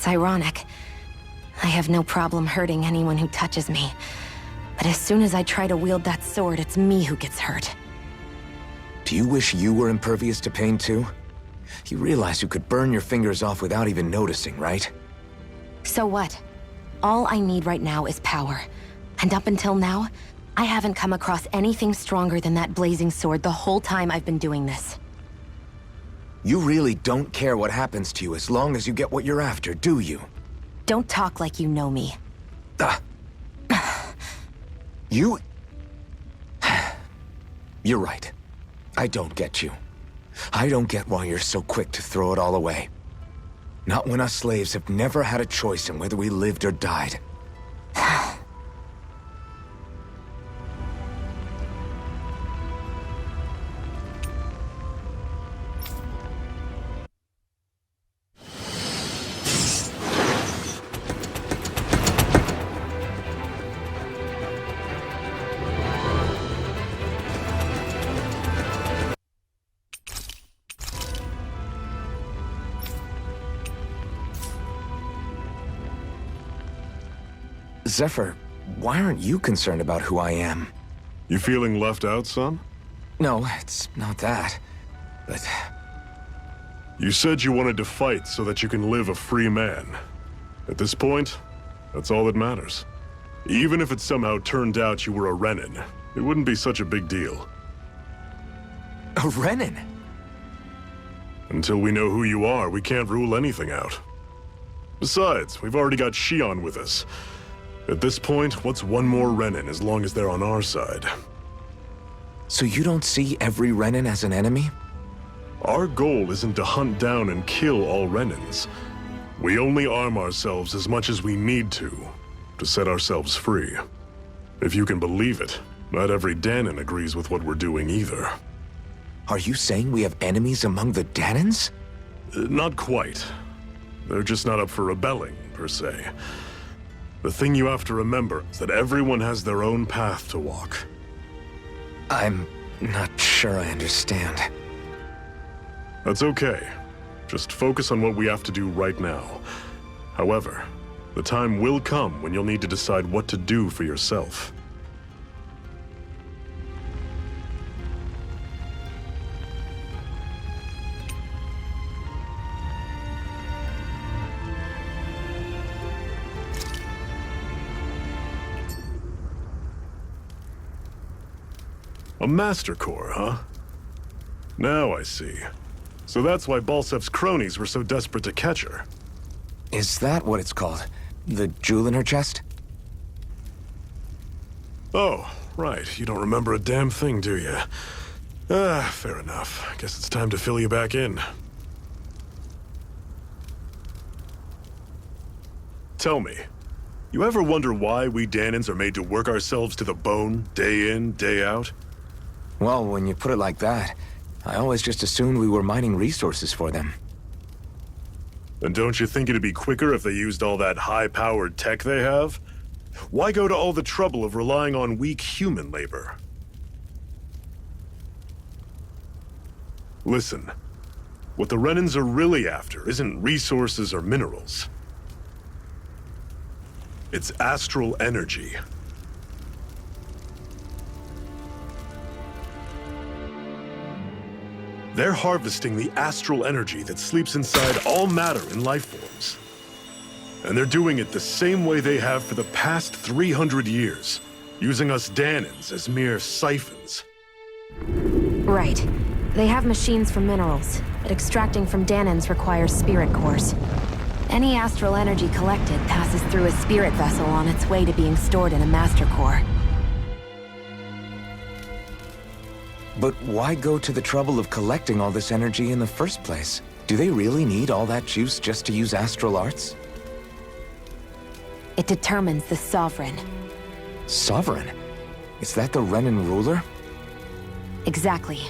It's ironic. I have no problem hurting anyone who touches me. But as soon as I try to wield that sword, it's me who gets hurt. Do you wish you were impervious to pain too? You realize you could burn your fingers off without even noticing, right? So what? All I need right now is power. And up until now, I haven't come across anything stronger than that blazing sword the whole time I've been doing this. You really don't care what happens to you as long as you get what you're after, do you? Don't talk like you know me. You... You're right. I don't get you. I don't get why you're so quick to throw it all away. Not when us slaves have never had a choice in whether we lived or died. Zephyr, why aren't you concerned about who I am? You feeling left out, son? No, it's not that. But... You said you wanted to fight so that you can live a free man. At this point, that's all that matters. Even if it somehow turned out you were a Renin, it wouldn't be such a big deal. A Renin? Until we know who you are, we can't rule anything out. Besides, we've already got Shion with us. At this point, what's one more Renin as long as they're on our side? So you don't see every Renin as an enemy? Our goal isn't to hunt down and kill all Renins. We only arm ourselves as much as we need to set ourselves free. If you can believe it, not every Danon agrees with what we're doing either. Are you saying we have enemies among the Danons? Not quite. They're just not up for rebelling, per se. The thing you have to remember is that everyone has their own path to walk. I'm not sure I understand. That's okay. Just focus on what we have to do right now. However, the time will come when you'll need to decide what to do for yourself. A Master Core, huh? Now I see. So that's why Balsef's cronies were so desperate to catch her. Is that what it's called? The jewel in her chest? Oh, right. You don't remember a damn thing, do you? Fair enough. Guess it's time to fill you back in. Tell me, you ever wonder why we Danons are made to work ourselves to the bone, day in, day out? Well, when you put it like that, I always just assumed we were mining resources for them. And don't you think it'd be quicker if they used all that high-powered tech they have? Why go to all the trouble of relying on weak human labor? Listen, what the Renins are really after isn't resources or minerals. It's astral energy. They're harvesting the astral energy that sleeps inside all matter in life forms. And they're doing it the same way they have for the past 300 years, using us Danons as mere siphons. Right. They have machines for minerals, but extracting from Danons requires spirit cores. Any astral energy collected passes through a spirit vessel on its way to being stored in a master core. But why go to the trouble of collecting all this energy in the first place? Do they really need all that juice just to use astral arts? It determines the Sovereign. Sovereign? Is that the Renin ruler? Exactly.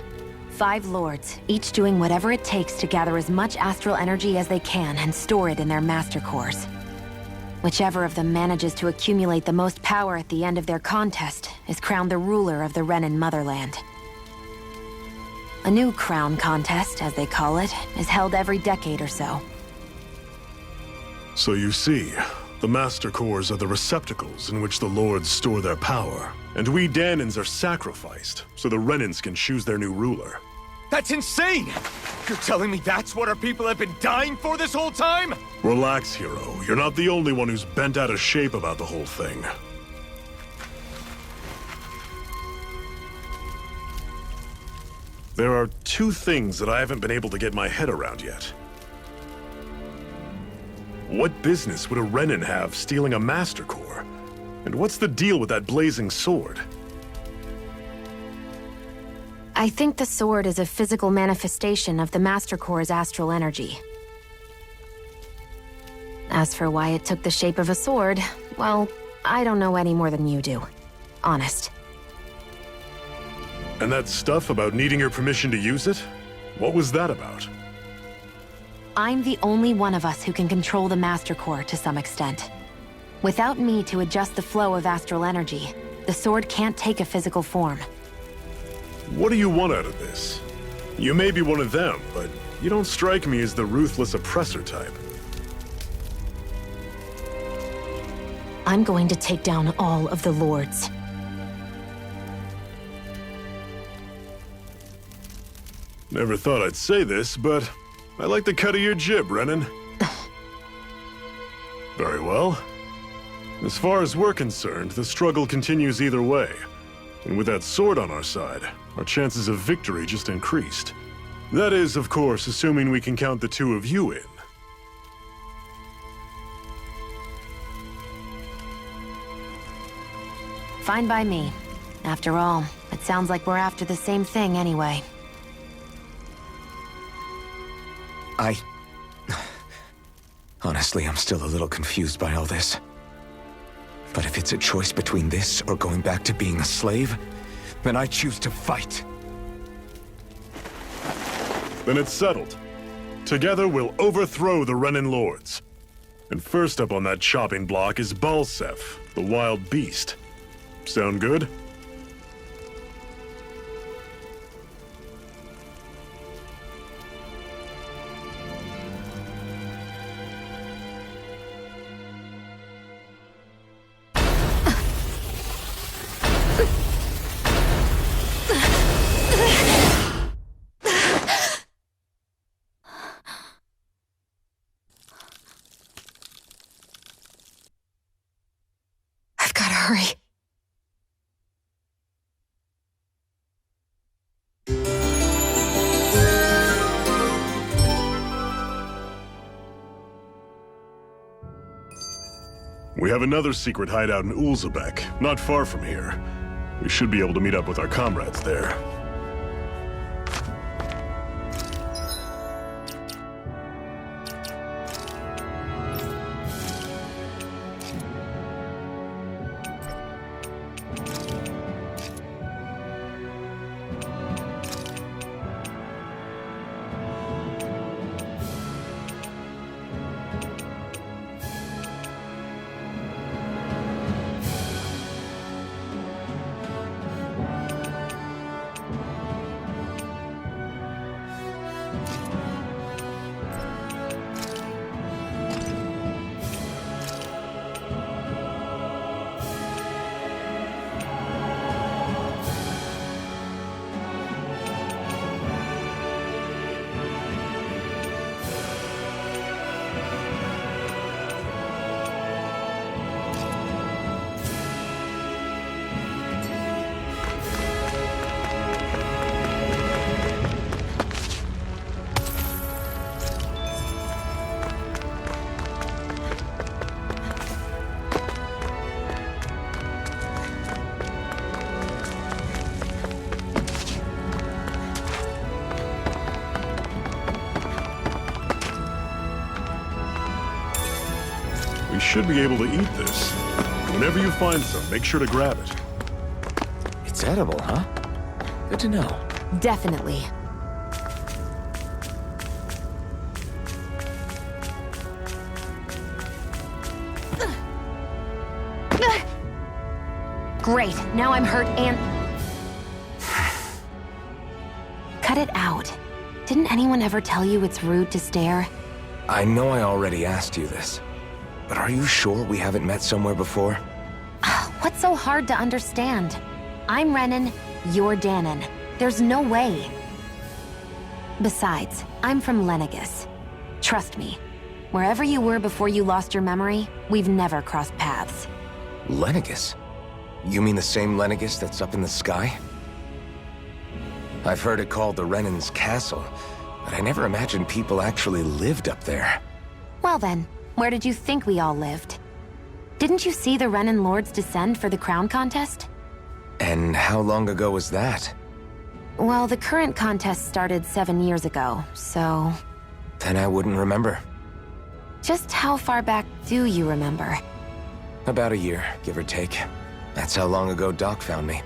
5 lords, each doing whatever it takes to gather as much astral energy as they can and store it in their master cores. Whichever of them manages to accumulate the most power at the end of their contest is crowned the ruler of the Renin motherland. A new crown contest, as they call it, is held every decade or so. So you see, the Master Cores are the receptacles in which the Lords store their power. And we Danans are sacrificed, so the Renans can choose their new ruler. That's insane! You're telling me that's what our people have been dying for this whole time? Relax, hero. You're not the only one who's bent out of shape about the whole thing. There are two things that I haven't been able to get my head around yet. What business would a Renan have stealing a Master Core? And what's the deal with that blazing sword? I think the sword is a physical manifestation of the Master Core's astral energy. As for why it took the shape of a sword, well, I don't know any more than you do. Honest. And that stuff about needing your permission to use it? What was that about? I'm the only one of us who can control the Master Core to some extent. Without me to adjust the flow of astral energy, the sword can't take a physical form. What do you want out of this? You may be one of them, but you don't strike me as the ruthless oppressor type. I'm going to take down all of the Lords. Never thought I'd say this, but I like the cut of your jib, Renan. Very well. As far as we're concerned, the struggle continues either way. And with that sword on our side, our chances of victory just increased. That is, of course, assuming we can count the two of you in. Fine by me. After all, it sounds like we're after the same thing anyway. Honestly, I'm still a little confused by all this. But if it's a choice between this or going back to being a slave, then I choose to fight. Then it's settled. Together we'll overthrow the Renan Lords. And first up on that chopping block is Balsef, the wild beast. Sound good? I've gotta hurry. We have another secret hideout in Ulzebek, not far from here. We should be able to meet up with our comrades there. We should be able to eat this. Whenever you find some, make sure to grab it. It's edible, huh? Good to know. Definitely. Great, now I'm hurt and... Cut it out. Didn't anyone ever tell you it's rude to stare? I know I already asked you this, but are you sure we haven't met somewhere before? What's so hard to understand? I'm Renan, you're Danon. There's no way. Besides, I'm from Lenegus. Trust me, wherever you were before you lost your memory, we've never crossed paths. Lenegus? You mean the same Lenegus that's up in the sky? I've heard it called the Renan's Castle, but I never imagined people actually lived up there. Well then, where did you think we all lived? Didn't you see the Renan Lords descend for the crown contest? And how long ago was that? Well, the current contest started 7 years ago, so... Then I wouldn't remember. Just how far back do you remember? About a year, give or take. That's how long ago Doc found me.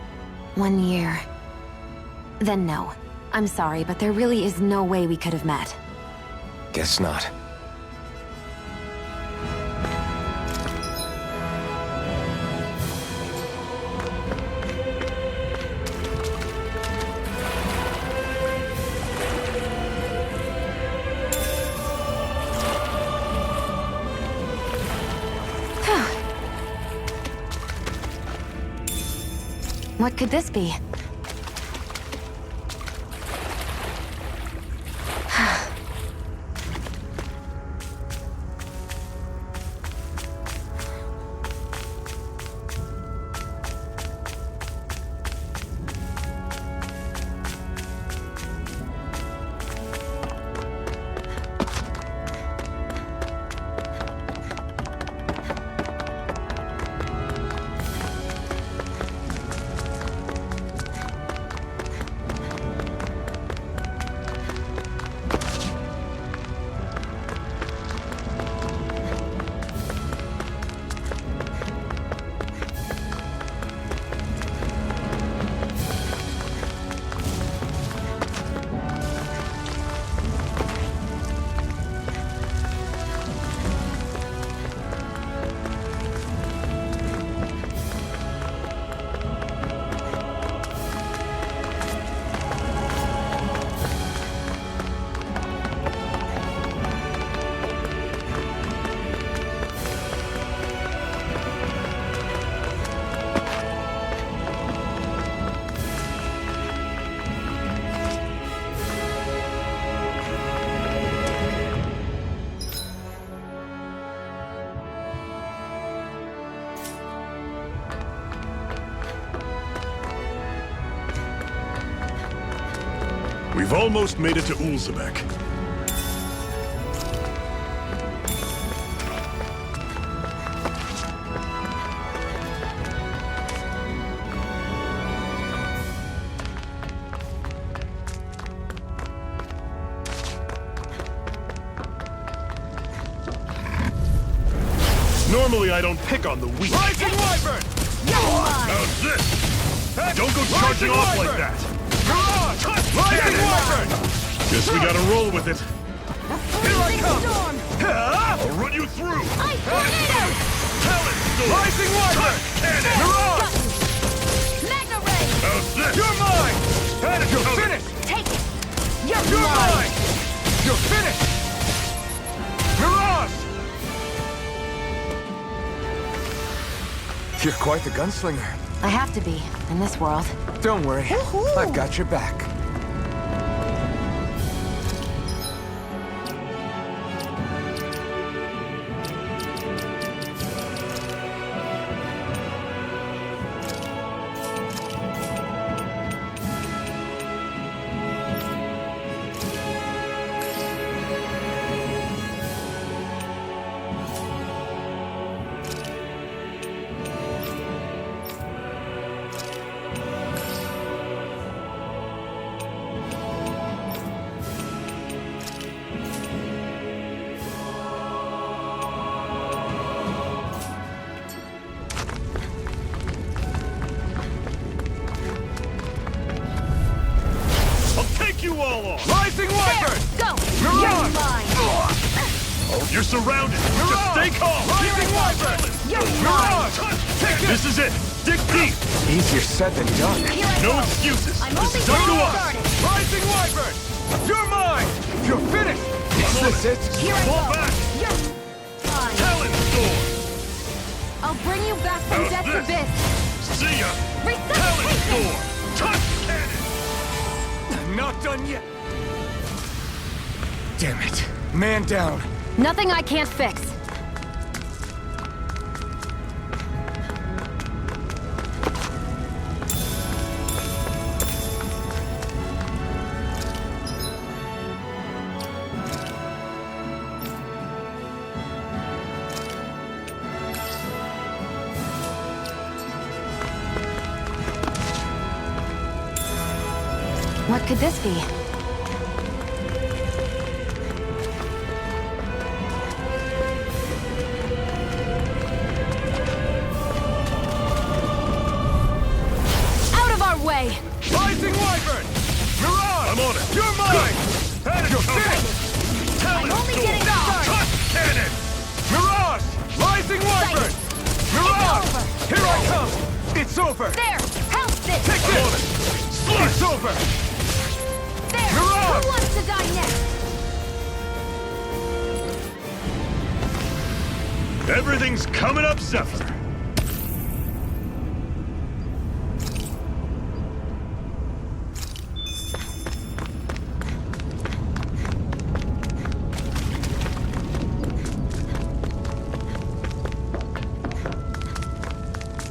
1 year. Then no. I'm sorry, but there really is no way we could have met. Guess not. What could this be? We've almost made it to Ulzebek. Normally I don't pick on the weak. Rising Wyvern! How's this? Don't go charging off like that! Rising Wyvern! Guess we gotta roll with it. Here I come! I'll run you through! Talent Storm! Rising Wyvern! Cannon! Mirage! Magna Ray! How's this? You're mine! You're finished! Take it! You're mine! You're finished! Mirage! You're quite the gunslinger. I have to be, in this world. Don't worry, I've got your back. You all off! Rising Wyvern! Go! Mirage! You're mine! You're surrounded! Just stay calm! Rising Wyvern! You're mine! Mirage! This is it! Dig deep! Easier said than done. Here I No go. excuses! I'm This only is up to getting us! started. Rising Wyvern! You're mine! You're finished! Is this it? Here I Fall go. back! You're mine. Talent Storm! back from How's death's this? abyss! See ya! Resuscitation! Touch cannon! I'm not done yet. Damn it. Man down. Nothing I can't fix. What could this be? Out of our way! Rising Wyvern! Mirage! I'm on it. You're mine! You're finished! I'm only getting started! Touch cannon! Mirage! Rising Wyvern! Mirage! over. Here I come! It's over! There! Help this! Take I'm on this! it! It's over! There! Mirage! Who wants to die next? Everything's coming up, Zephyr.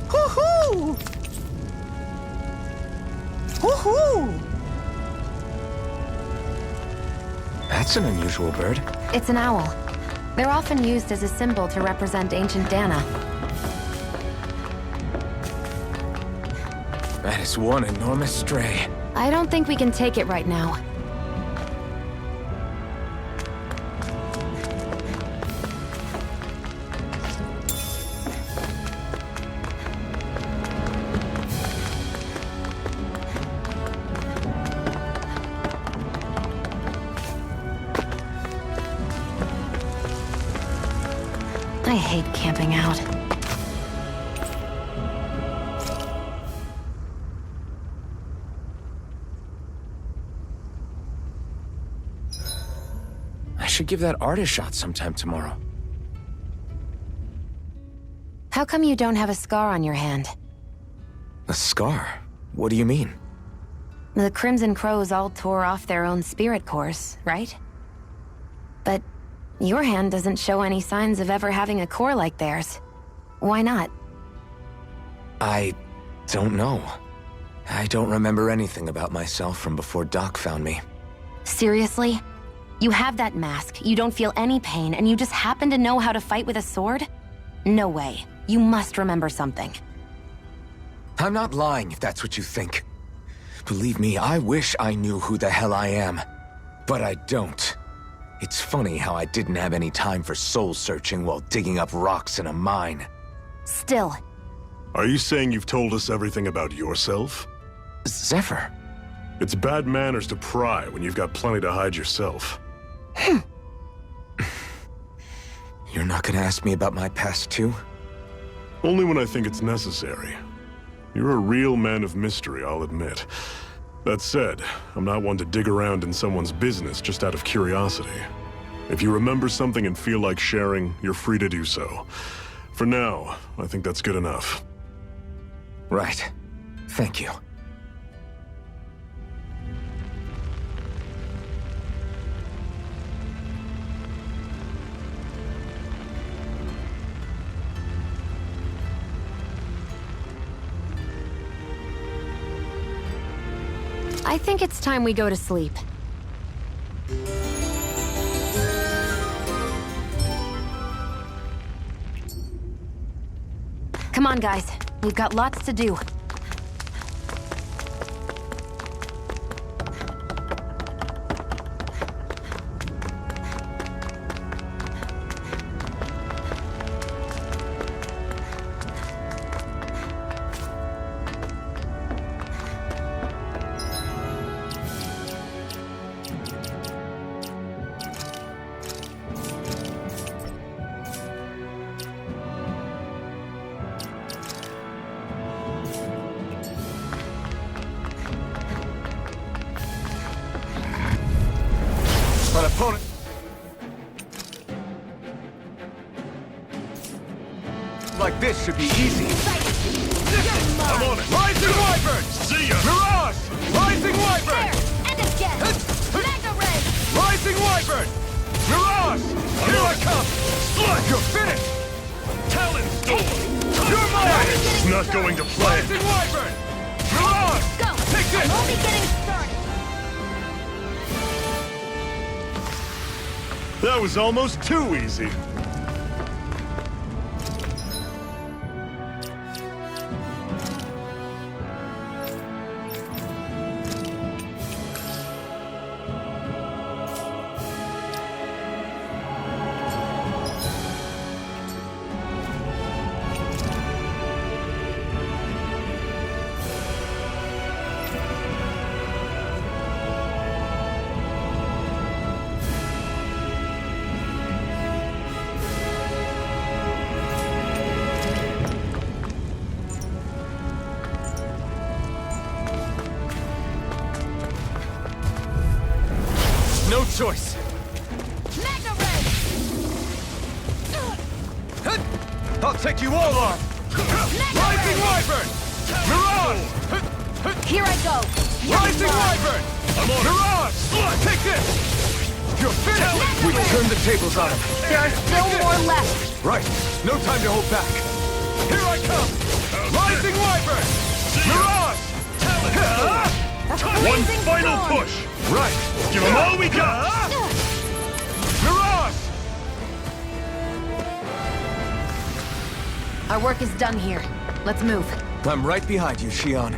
Woohoo! Woohoo! That's an unusual bird. It's an owl. They're often used as a symbol to represent ancient Dana. That is one enormous stray. I don't think we can take it right now. I hate camping out. I should give that art a shot sometime tomorrow. How come you don't have a scar on your hand? A scar? What do you mean? The Crimson Crows all tore off their own spirit cores, right? But your hand doesn't show any signs of ever having a core like theirs. Why not? I don't know. I don't remember anything about myself from before Doc found me. Seriously? You have that mask, you don't feel any pain, and you just happen to know how to fight with a sword? No way. You must remember something. I'm not lying if that's what you think. Believe me, I wish I knew who the hell I am. But I don't. It's funny how I didn't have any time for soul searching while digging up rocks in a mine. Still, Are you saying you've told us everything about yourself? Zephyr. It's bad manners to pry when you've got plenty to hide yourself. You're not gonna ask me about my past too? Only when I think it's necessary. You're a real man of mystery, I'll admit. That said, I'm not one to dig around in someone's business just out of curiosity. If you remember something and feel like sharing, you're free to do so. For now, I think that's good enough. Right. Thank you. I think it's time we go to sleep. Come on, guys. We've got lots to do. An opponent. like this should be easy. I'm on it. Rising Wyvern! See ya! Mirage! Rising Wyvern! And again! Mega Ray! Rising Wyvern! Mirage! Here I come! You're finished! Talon Storm! You're mine! It's not going to plan. Rising Wyvern! Mirage! Go! Take this! I'm only getting started! That was almost too easy. No choice. Mega Ray! I'll take you all on! Mega Rising Ray! Wyvern! Mirage! Here I go! Rising Young blood. Wyvern! Mirage! Take this! You're finished! We turned the tables on him. There are still more left! Right. No time to hold back. Here I come! Rising Wyvern! Mirage! One Blazing final storm. push! Right. Give them all we got! Mirage! Our work is done here. Let's move. I'm right behind you, Shion.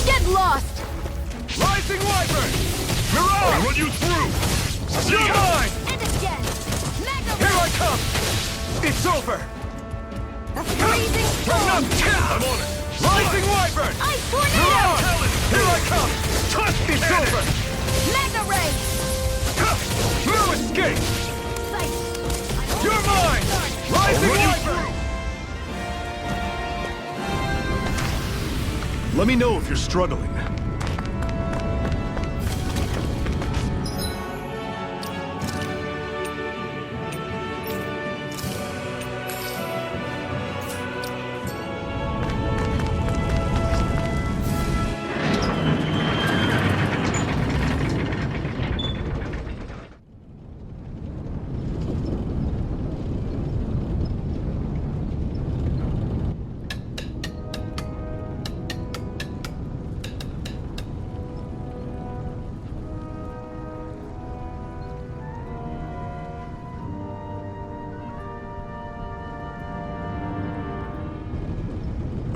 Get lost! Rising Wyvern! I'll Mirage! run you through! See You're ya! mine! And again! Mega Here I Ray! come! It's over! A freezing storm! I'm on it! Rising Wyvern! Ice tornado! Mirage! Here I come! It's over! Mega Ray! No escape! Sight! You're mine! Rising Run you Wyvern! Let me know if you're struggling.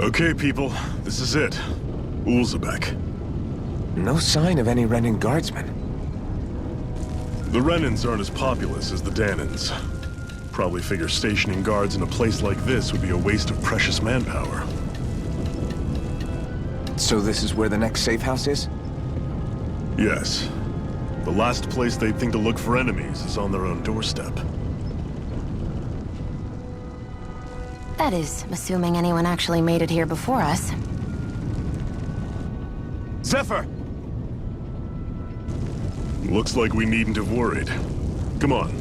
Okay, people, this is it. Ulzebek. No sign of any Renin guardsmen. The Renins aren't as populous as the Danins. Probably figure stationing guards in a place like this would be a waste of precious manpower. So this is where the next safe house is? Yes. The last place they'd think to look for enemies is on their own doorstep. That is, assuming anyone actually made it here before us. Zephyr! Looks like we needn't have worried. Come on,